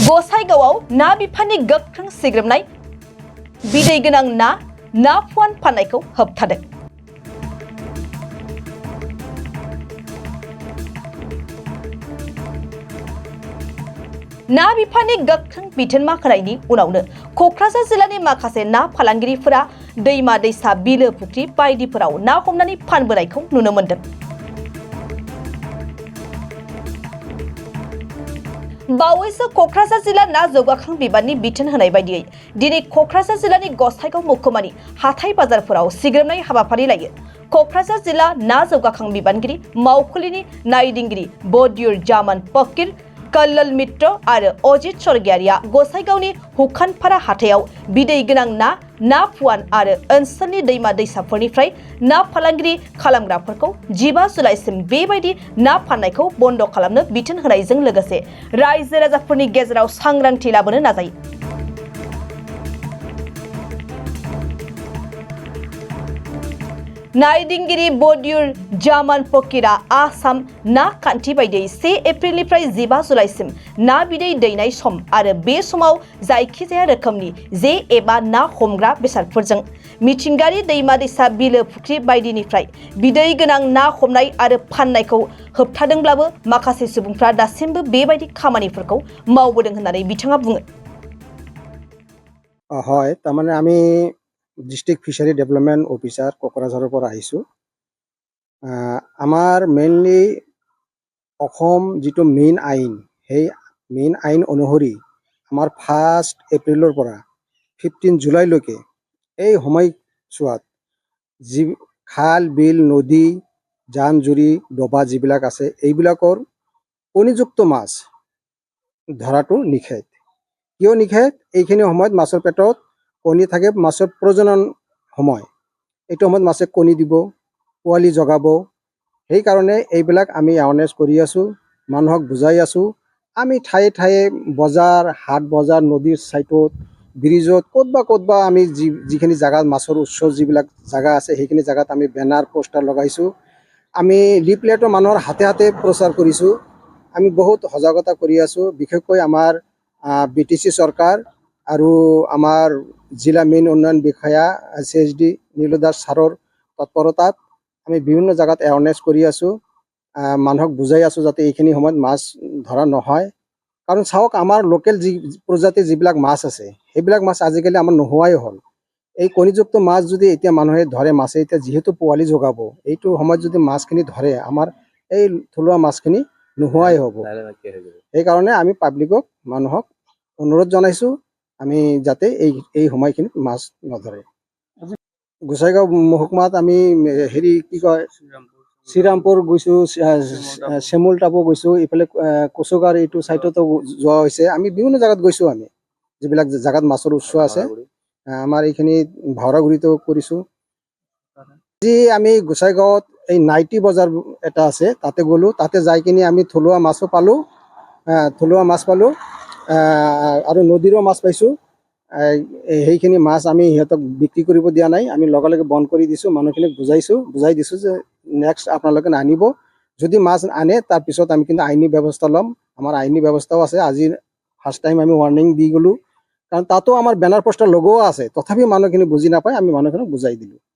गसाइगावआव ना बिफाननि गोख्रों सिग्रोमनाय बिदै गोनां ना फुवान फाननायखौ होबथादों। ना बिफाननि गोख्रों बिथोन माखानायनि उनावनो क'क्राझार जिल्लानि माखासे ना फालांगिरिफोरा दैमा दैसा बिलो फुख्रि बायदिफोराव ना हमनानै फानबोनायखौ नुनो मोन्दों। बावैसो क'क्राझार जिल्ला ना जौगाखां बिबाननि बिथोन होनाय बायदियै दिनै क'क्राझार जिल्लानि गसाइगाव महकुमानि हाथाइ बाजारफोराव सिग्रोमनाय हाबाफारि लायो। क'क्राझार जिल्ला ना जौगाखां बिबानगिरि मावखुलिनि नायदिंगिरि बदियुर जामान फकीर कल्लोल मित्र आरो अजित स्वर्गियारिया गसाइगावनि हुखानपारा हाथायाव बिदै गोनां ना फुवान आरो ओनसोलनि दैमा दैसाफोरनिफ्राय ना फालांगिरि खालामग्राफोरखौ 15 जुलाइसिम बेबायदि ना फाननायखौ बन्द खालामनो बिथोन होनायजों लोगोसे रायजो राजाफोरनि गेजेराव सांग्रांथि लाबोनो नाजायो। नायदिंगिरि बदियुर जामान फकीरा आसाम ना खान्थि बायदियै 1 एप्रिलनिफ्राय 15 जुलाइसिम ना बिदै दैनाय सम आरो बे समाव जायखिजाया रोखोमनि जे एबा ना हमग्रा बेसादफोरजों मिथिंगायारि दैमा दैसा बिलो फुख्रि बायदिनिफ्राय बिदै गोनां ना हमनाय आरो फाननायखौ होबथादोंब्लाबो माखासे सुबुंफ्रा दासिमबो बेबायदि खामानिफोरखौ मावबोदों होननानै बिथाङा बुङो। হয়, তাৰমানে আমি ডিষ্ট্ৰিক্ট ফিচাৰী ডেভেলপমেণ্ট অফিচাৰ কোকৰাঝাৰৰ পৰা আহিছোঁ। আমাৰ মেইনলি অসম যিটো মেইন আইন, সেই মেইন আইন অনুসৰি আমাৰ 1 এপ্ৰিলৰ পৰা 15 জুলাইলৈকে এই সময়ছোৱাত যি খাল বিল নদী জান জুৰি ডবা যিবিলাক আছে এইবিলাকৰ কণীযুক্ত মাছ ধৰাটো নিষেধ। কিয় নিষেধ? এইখিনি সময়ত মাছৰ পেটত কণী থাকে, মাছৰ প্ৰজনন সময়, এইটো সময়ত মাছে কণী দিব, পোৱালি জগাব। সেইকাৰণে এইবিলাক আমি এৱাৰনেছ কৰি আছোঁ, মানুহক বুজাই আছোঁ। আমি ঠায়ে ঠায়ে বজাৰ হাট বজাৰ নদীৰ ছাইডত ব্ৰিজত ক'তবা আমি যিখিনি জেগাত মাছৰ উৎস যিবিলাক জেগা আছে সেইখিনি জেগাত আমি বেনাৰ পোষ্টাৰ লগাইছোঁ। আমি লিফলেটো মানুহৰ হাতে হাতে প্ৰচাৰ কৰিছোঁ। আমি বহুত সজাগতা কৰি আছোঁ। বিশেষকৈ আমাৰ BTC চৰকাৰ আৰু আমাৰ জিলা মেইন উন্নয়ন বিষয়া CSD নীলো দাস ছাৰৰ তৎপৰতাত আমি বিভিন্ন জেগাত এৱাৰনেছ কৰি আছোঁ, মানুহক বুজাই আছোঁ যাতে এইখিনি সময়ত মাছ ধৰা নহয়। কাৰণ চাওক, আমাৰ লোকেল যি প্ৰজাতিৰ যিবিলাক মাছ আছে সেইবিলাক মাছ আজিকালি আমাৰ নোহোৱাই হ'ল। এই কণীযুক্ত মাছ যদি এতিয়া মানুহে ধৰে, মাছে এতিয়া যিহেতু পোৱালি জগাব, এইটো সময়ত যদি মাছখিনি ধৰে আমাৰ এই থলুৱা মাছখিনি নোহোৱাই হ'ব। সেইকাৰণে আমি পাব্লিকক মানুহক অনুৰোধ জনাইছোঁ আমি যাতে এই সময়খিনিত মাছ নধৰে। গোসাইগাঁও মহকুমাত আমি কি কয় শ্ৰীৰামপুৰ গৈছোঁ, চেমুল টাপো গৈছোঁ, ইফালে কচুগাৰ এইটো ছাইডতো যোৱা হৈছে। আমি বিভিন্ন জেগাত গৈছোঁ, আমি যিবিলাক জেগাত মাছৰ উৎস আছে। আমাৰ এইখিনি ভাওৰাগুৰিতো কৰিছোঁ। আজি আমি গোসাইগাঁৱত এই নাইটি বজাৰ এটা আছে, তাতে গ'লোঁ। তাতে যাই কিনি আমি থলুৱা মাছো পালোঁ, আৰু নদীৰো মাছ পাইছোঁ। সেইখিনি মাছ আমি সিহঁতক বিক্ৰী কৰিব দিয়া নাই, আমি লগে লগে বন্ধ কৰি দিছোঁ। মানুহখিনিক বুজাই দিছোঁ যে নেক্সট আপোনালোকে নানিব, যদি মাছ আনে তাৰপিছত আমি কিন্তু আইনী ব্যৱস্থা ল'ম। আমাৰ আইনী ব্যৱস্থাও আছে। আজি ফাৰ্ষ্ট টাইম আমি ৱাৰ্ণিং দি গ'লোঁ, কাৰণ তাতো আমাৰ বেনাৰ পোষ্টাৰ লগোৱা আছে, তথাপি মানুহখিনি বুজি নাপায়। আমি মানুহখিনিক বুজাই দিলোঁ।